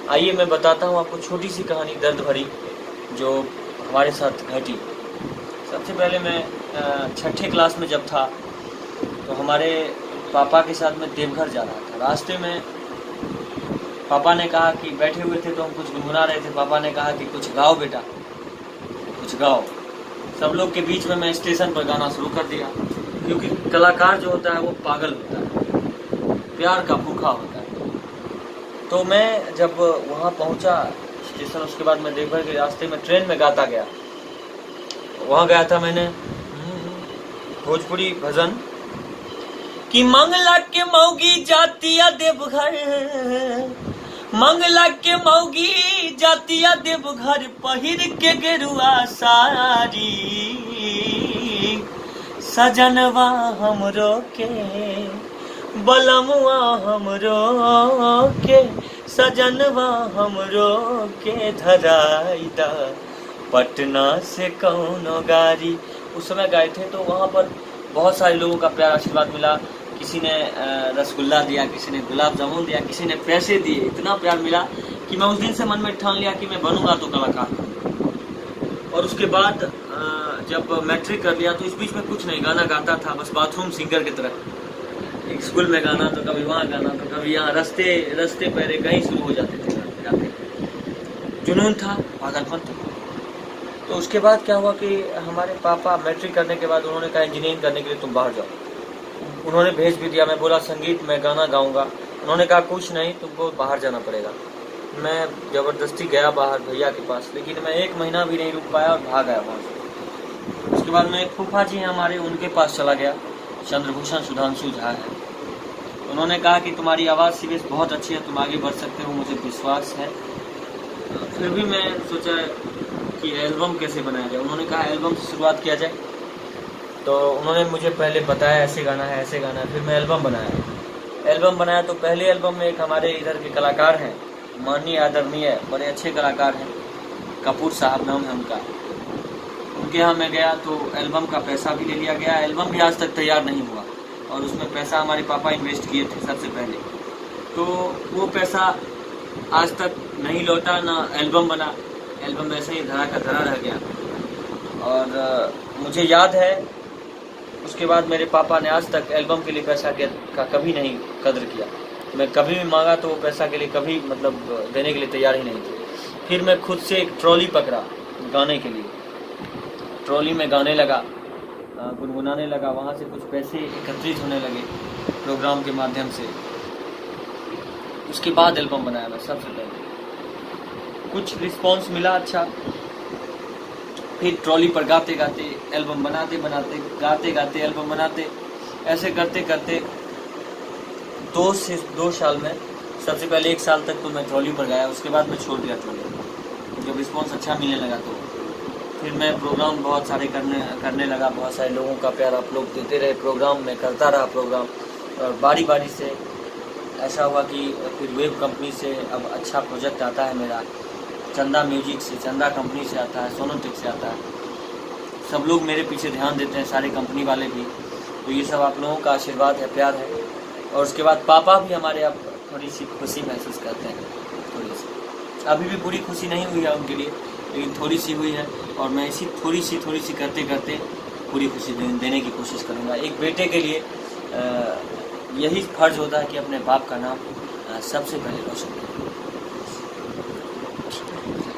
आइए मैं बताता हूँ आपको छोटी सी कहानी दर्द भरी जो हमारे साथ घटी। सबसे पहले मैं छठे क्लास में जब था तो हमारे पापा के साथ मैं देवघर जा रहा था। रास्ते में पापा ने कहा कि बैठे हुए थे तो हम कुछ गुनगुना रहे थे। पापा ने कहा कि कुछ गाओ बेटा, कुछ गाओ। सब लोग के बीच में मैं स्टेशन पर गाना शुरू कर दिया, क्योंकि कलाकार जो होता है वो पागल होता है, प्यार का भूखा होता है। तो मैं जब वहाँ पहुँचा स्टेशन, उसके बाद मैं देवघर के रास्ते में ट्रेन में गाता गया। वहाँ गया था मैंने भोजपुरी भजन कि मंगला के मौगी जातिया देवघर, मंगला के मौगी जातिया देवघर, पहिर के गेरुआ साड़ी, सजनवा हमरो के बलमुआ हमरो के, सजनवा हमरो के धराइदा, पटना से कौनो गाड़ी। उस समय गए थे तो वहाँ पर बहुत सारे लोगों का प्यार आशीर्वाद मिला। किसी ने रसगुल्ला दिया, किसी ने गुलाब जामुन दिया, किसी ने पैसे दिए। इतना प्यार मिला कि मैं उस दिन से मन में ठान लिया कि मैं बनूंगा तो कलाकार। और उसके बाद जब मैट्रिक कर लिया तो इस बीच में कुछ नहीं, गाना गाता था बस बाथरूम सिंगर की तरह। एक स्कूल में गाना तो कभी वहाँ गाना तो कभी यहाँ, रस्ते पैरे कहीं शुरू हो जाते थे। जुनून था, पागलपन था। तो उसके बाद क्या हुआ कि हमारे पापा मैट्रिक करने के बाद उन्होंने कहा इंजीनियरिंग करने के लिए तुम बाहर जाओ। उन्होंने भेज भी दिया। मैं बोला संगीत में गाना गाऊंगा। उन्होंने कहा कुछ नहीं, तुमको बाहर जाना पड़ेगा। मैं ज़बरदस्ती गया बाहर भैया के पास, लेकिन मैं 1 महीना भी नहीं रुक पाया और भाग आया वहाँ से। उसके बाद मैं एक फूफा जी हैं हमारे, उनके पास चला गया। चंद्रभूषण सुधांशु झा है। उन्होंने कहा कि तुम्हारी आवाज़ सीरियस बहुत अच्छी है, तुम आगे बढ़ सकते हो, मुझे विश्वास है। फिर भी मैं सोचा कि एल्बम कैसे बनाया जाए। उन्होंने कहा एल्बम से शुरुआत किया जाए। तो उन्होंने मुझे पहले बताया ऐसे गाना है, ऐसे गाना है। फिर मैं एल्बम बनाया। तो पहले एल्बम में एक हमारे इधर के कलाकार हैं, माननीय आदरणीय बड़े अच्छे कलाकार हैं, कपूर साहब नाम है उनका। उनके यहाँ मैं गया तो एल्बम का पैसा भी ले लिया गया। एल्बम भी आज तक तैयार नहीं हुआ और उसमें पैसा हमारे पापा इन्वेस्ट किए थे सबसे पहले। तो वो पैसा आज तक नहीं लौटा, ना एल्बम बना। एल्बम वैसे ही धरा का धरा रह गया। और मुझे याद है उसके बाद मेरे पापा ने आज तक एल्बम के लिए पैसा का कभी नहीं कदर किया। मैं कभी भी मांगा तो वो पैसा के लिए कभी देने के लिए तैयार ही नहीं थे। फिर मैं खुद से एक ट्रॉली पकड़ा गाने के लिए। ट्रॉली में गाने लगा, गुनगुनाने लगा। वहाँ से कुछ पैसे एकत्रित होने लगे प्रोग्राम के माध्यम से। उसके बाद एल्बम बनाया मैं सबसे पहले। कुछ रिस्पॉन्स मिला अच्छा। फिर ट्रॉली पर गाते गाते एल्बम बनाते, गाते गाते एल्बम बनाते, ऐसे करते करते 2 साल में, सबसे पहले 1 साल तक तो मैं ट्रॉली पर गाया। उसके बाद मैं छोड़ दिया ट्रॉली। जब रिस्पॉन्स अच्छा मिलने लगा तो फिर मैं प्रोग्राम बहुत सारे करने लगा। बहुत सारे लोगों का प्यार आप लोग देते रहे प्रोग्राम में, करता रहा प्रोग्राम। और बारी बारी से ऐसा हुआ कि फिर वेब कंपनी से अब अच्छा प्रोजेक्ट आता है मेरा, चंदा म्यूजिक से, चंदा कंपनी से आता है, सोनोटेक से आता है। सब लोग मेरे पीछे ध्यान देते हैं, सारे कंपनी वाले भी। तो ये सब आप लोगों का आशीर्वाद है, प्यार है। और उसके बाद पापा भी हमारे अब थोड़ी सी खुशी महसूस करते हैं, थोड़ी सी। अभी भी पूरी खुशी नहीं हुई है उनके लिए, लेकिन थोड़ी सी हुई है। और मैं इसी थोड़ी सी करते करते पूरी खुशी देने की कोशिश करूँगा। एक बेटे के लिए यही फर्ज होता है कि अपने बाप का नाम सबसे पहले रोशन करें।